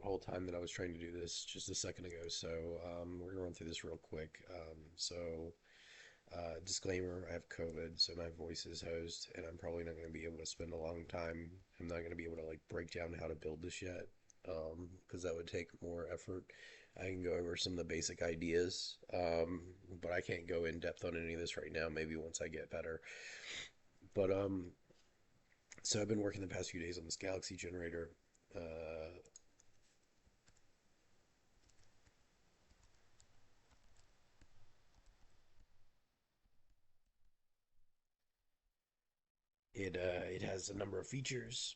whole time that I was trying to do this just a second ago, so we're gonna run through this real quick. Disclaimer: I have COVID, so my voice is hosed, and I'm probably not going to be able to spend a long time. I'm not going to be able to like break down how to build this yet, because that would take more effort. I can go over some of the basic ideas, but I can't go in depth on any of this right now. Maybe once I get better. But so I've been working the past few days on this galaxy generator. Uh, it has a number of features.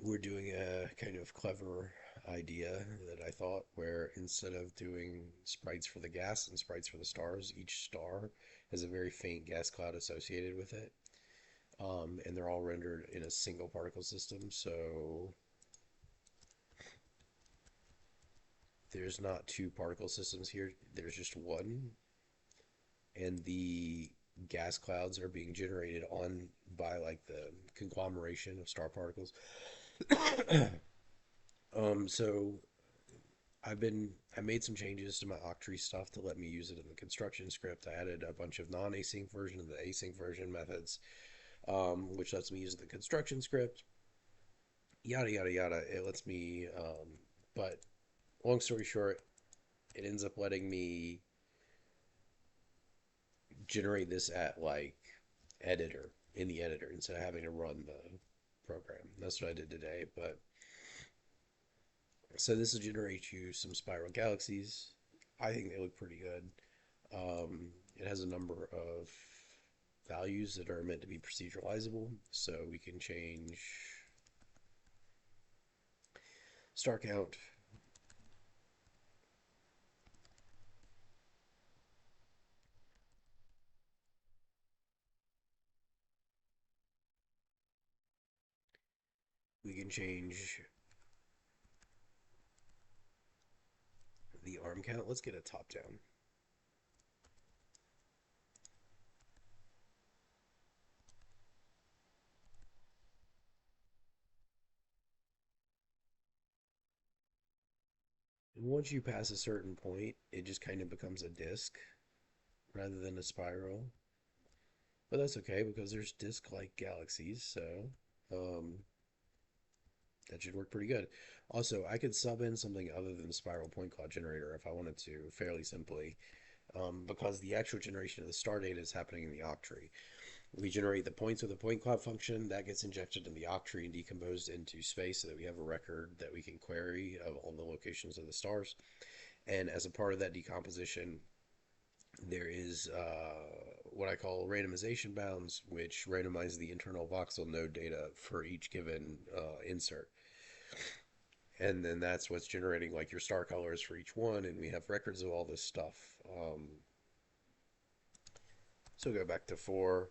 We're doing a kind of clever idea that I thought, where instead of doing sprites for the gas and sprites for the stars, each star has a very faint gas cloud associated with it. And they're all rendered in a single particle system. So there's not two particle systems here, there's just one. And the gas clouds are being generated on by like the conglomeration of star particles. So I made some changes to my Octree stuff to let me use it in the construction script. I added a bunch of non-async version and the async version methods, which lets me use the construction script. Yada yada yada. It lets me, but long story short, it ends up letting me generate this at like editor in the editor instead of having to run the program. That's what I did today. But so this will generate you some spiral galaxies. I think they look pretty good. It has a number of values that are meant to be proceduralizable, so we can change star count. We can change the arm count. Let's get a top down. And once you pass a certain point, it just kind of becomes a disc rather than a spiral. But that's okay because there's disc-like galaxies, so um, that should work pretty good. Also, I could sub in something other than the spiral point cloud generator if I wanted to, fairly simply, because the actual generation of the star data is happening in the octree. We generate the points with the point cloud function that gets injected in the octree and decomposed into space so that we have a record that we can query of all the locations of the stars. And as a part of that decomposition, there is what I call randomization bounds, which randomize the internal voxel node data for each given insert. And then that's what's generating like your star colors for each one, and we have records of all this stuff. So go back to 4.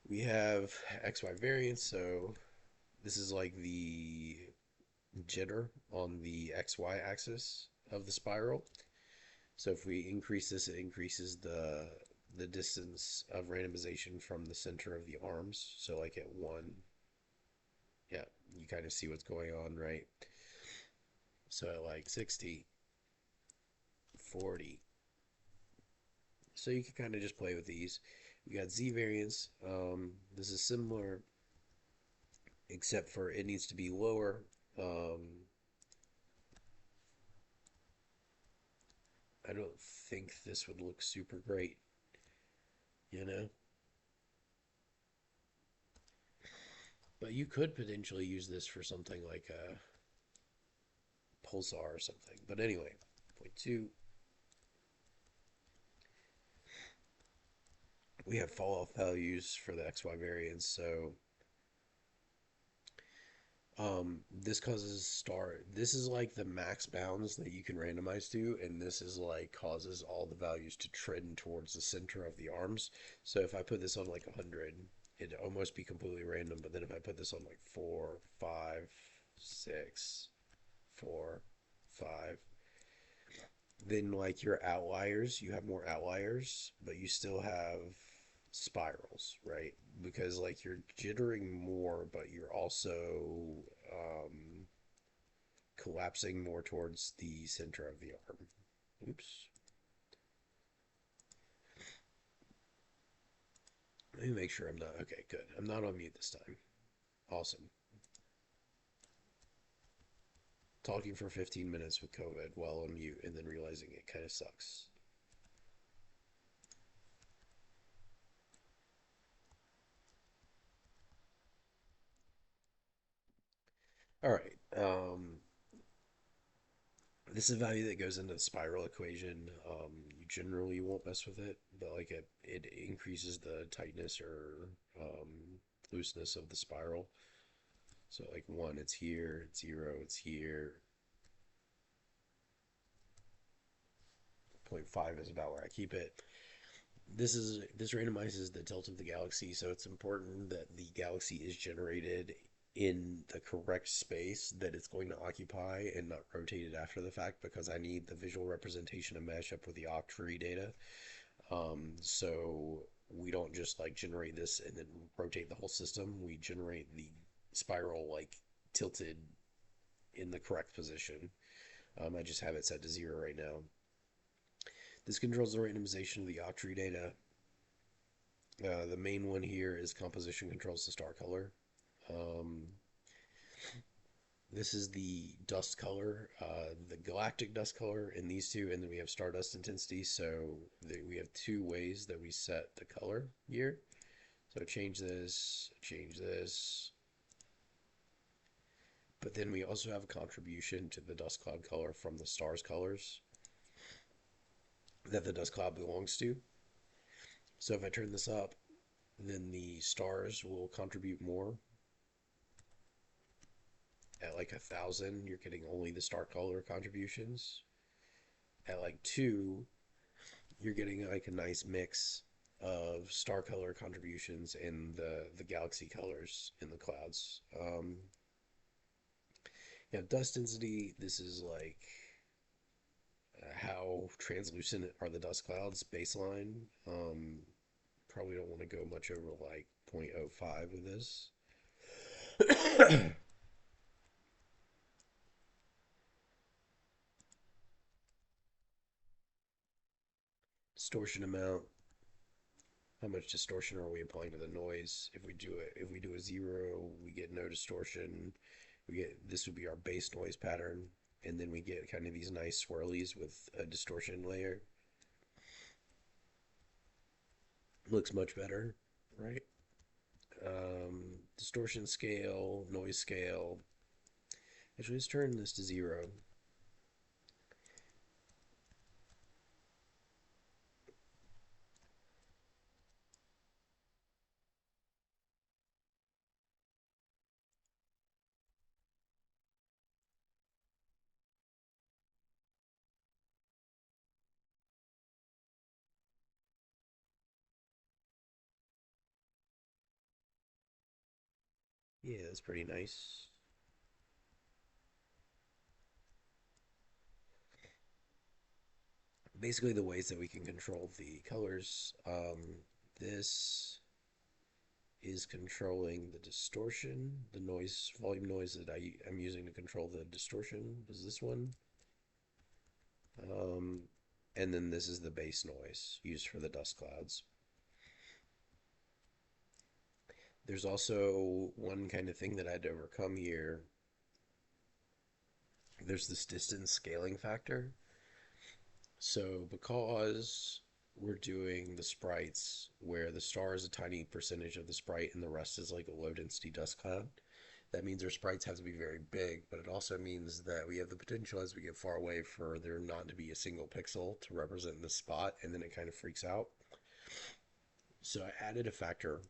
We have XY variance, so this is like the jitter on the XY axis of the spiral. So if we increase this, it increases the distance of randomization from the center of the arms. So like at 1, yeah, you kind of see what's going on, right? So at like 60, 40. So you can kind of just play with these. We got Z variance. This is similar, except for it needs to be lower. I don't think this would look super great, you know? But you could potentially use this for something like a pulsar or something. But anyway, point 2, we have fall off values for the XY variance. So this causes star. This is like the max bounds that you can randomize to, and this is like causes all the values to trend towards the center of the arms. So if I put this on like 100, it'd almost be completely random. But then if I put this on like 4, 5, 6, 4, 5, then like your outliers, you have more outliers, but you still have spirals, right? Because like you're jittering more, but you're also um, collapsing more towards the center of the arm. Oops. Let me make sure I'm not. Okay, good. I'm not on mute this time. Awesome. Talking for 15 minutes with COVID while on mute and then realizing it kind of sucks. All right. This is a value that goes into the spiral equation. You generally won't mess with it, but like it increases the tightness or looseness of the spiral. So like 1, it's here. 0, it's here. 0.5 is about where I keep it. This randomizes the tilt of the galaxy, so it's important that the galaxy is generated in the correct space that it's going to occupy and not rotated after the fact, because I need the visual representation to match up with the octree data. So we don't just like generate this and then rotate the whole system. We generate the spiral like tilted in the correct position. I just have it set to 0 right now. This controls the randomization of the octree data. The main one here is composition controls the star color. Um, this is the dust color, the galactic dust color in these two, and then we have stardust intensity. So we have 2 ways that we set the color here. So change this, change this. But then we also have a contribution to the dust cloud color from the star's colors that the dust cloud belongs to. So if I turn this up, then the stars will contribute more. At like 1,000, you're getting only the star color contributions. At like 2, you're getting like a nice mix of star color contributions and the galaxy colors in the clouds. Yeah, dust density. This is like how translucent are the dust clouds baseline. Probably don't want to go much over like 0.05 with this. Distortion amount. How much distortion are we applying to the noise? If we do a 0, we get no distortion. We get this would be our base noise pattern, and then we get kind of these nice swirlies with a distortion layer. Looks much better, right? Distortion scale, noise scale. Actually, let's turn this to 0. Yeah, that's pretty nice. Basically, the ways that we can control the colors. This is controlling the distortion, the noise, volume noise that I'm using to control the distortion is this one. Um, and then this is the base noise used for the dust clouds. There's also one kind of thing that I had to overcome here. There's this distance scaling factor. So because we're doing the sprites where the star is a tiny percentage of the sprite and the rest is like a low density dust cloud, that means our sprites have to be very big, but it also means that we have the potential as we get far away for there not to be a single pixel to represent the spot, and then it kind of freaks out. So I added a factor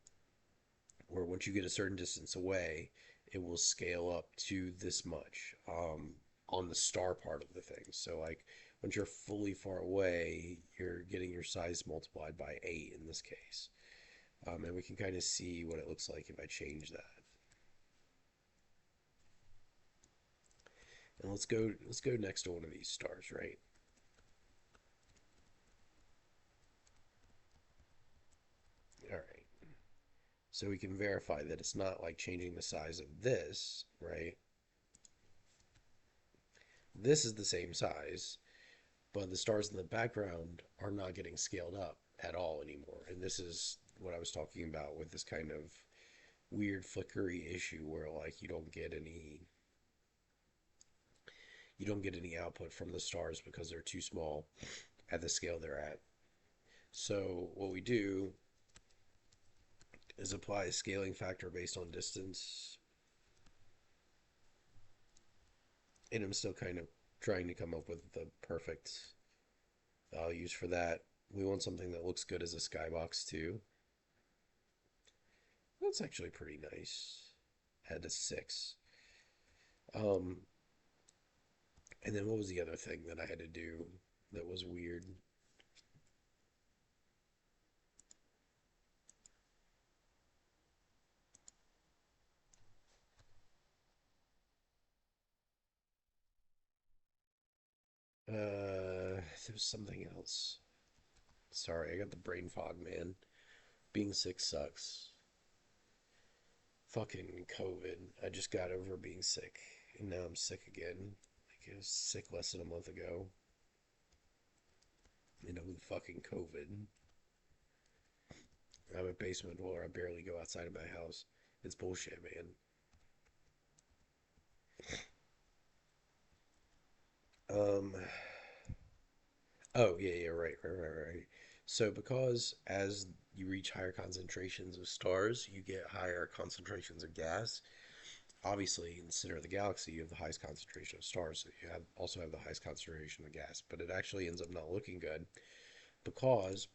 where once you get a certain distance away, it will scale up to this much on the star part of the thing. So like once you're fully far away, you're getting your size multiplied by 8 in this case. And we can kind of see what it looks like if I change that. And let's go next to one of these stars, right? All right. So we can verify that it's not like changing the size of this, right? this is the same size, but the stars in the background are not getting scaled up at all anymore. And this is what I was talking about with this kind of weird flickery issue where like you don't get any output from the stars because they're too small at the scale they're at. So what we do is apply a scaling factor based on distance, and I'm still kind of trying to come up with the perfect values for that. We want something that looks good as a skybox too. That's actually pretty nice. Had a 6. Um, and then what was the other thing that I had to do that was weird? There was something else. Sorry, I got the brain fog, man. Being sick sucks. Fucking COVID. I just got over being sick, and now I'm sick again. Like I was sick less than a month ago, and I'm with fucking COVID. I have a basement where I barely go outside of my house. It's bullshit, man. Um. Oh yeah, yeah, right. So because as you reach higher concentrations of stars, you get higher concentrations of gas. Obviously, in the center of the galaxy, you have the highest concentration of stars, so you also have the highest concentration of gas. But it actually ends up not looking good because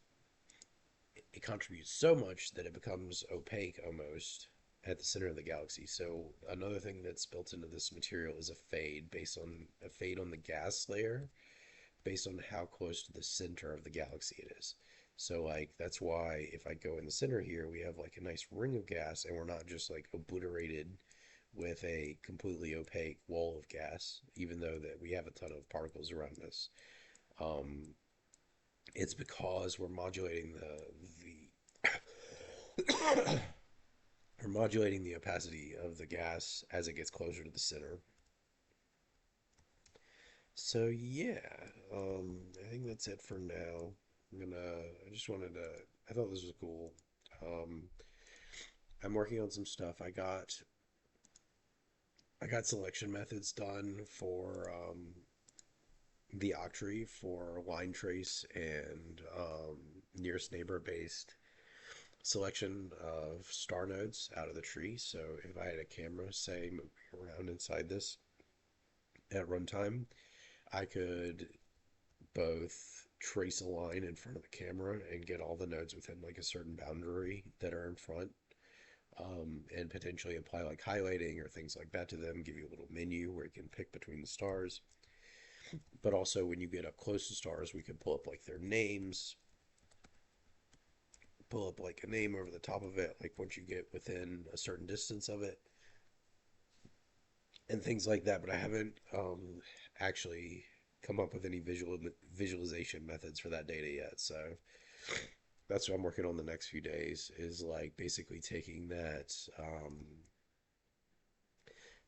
it contributes so much that it becomes opaque almost at the center of the galaxy. So another thing that's built into this material is a fade on the gas layer based on how close to the center of the galaxy it is. So like that's why if I go in the center here, we have like a nice ring of gas and we're not just like obliterated with a completely opaque wall of gas, even though that we have a ton of particles around us. Um, it's because the we're modulating the opacity of the gas as it gets closer to the center. So yeah, I think that's it for now. I just wanted to. I thought this was cool. Um, I'm working on some stuff. I got selection methods done for the octree for line trace and nearest neighbor based selection of star nodes out of the tree. So if I had a camera, say, moving around inside this at runtime, I could both trace a line in front of the camera and get all the nodes within like a certain boundary that are in front, and potentially apply like highlighting or things like that to them, give you a little menu where you can pick between the stars. But also, when you get up close to stars, we can pull up like their names, pull up like a name over the top of it, like once you get within a certain distance of it, and things like that. But I haven't actually come up with any visualization methods for that data yet. So that's what I'm working on the next few days. Is like basically taking that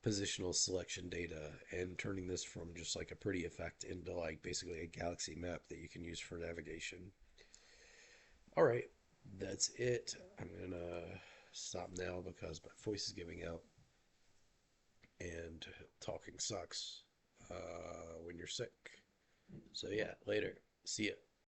positional selection data and turning this from just like a pretty effect into like basically a galaxy map that you can use for navigation. All right, that's it. I'm gonna stop now because my voice is giving out and talking sucks when you're sick. So yeah, later. See ya.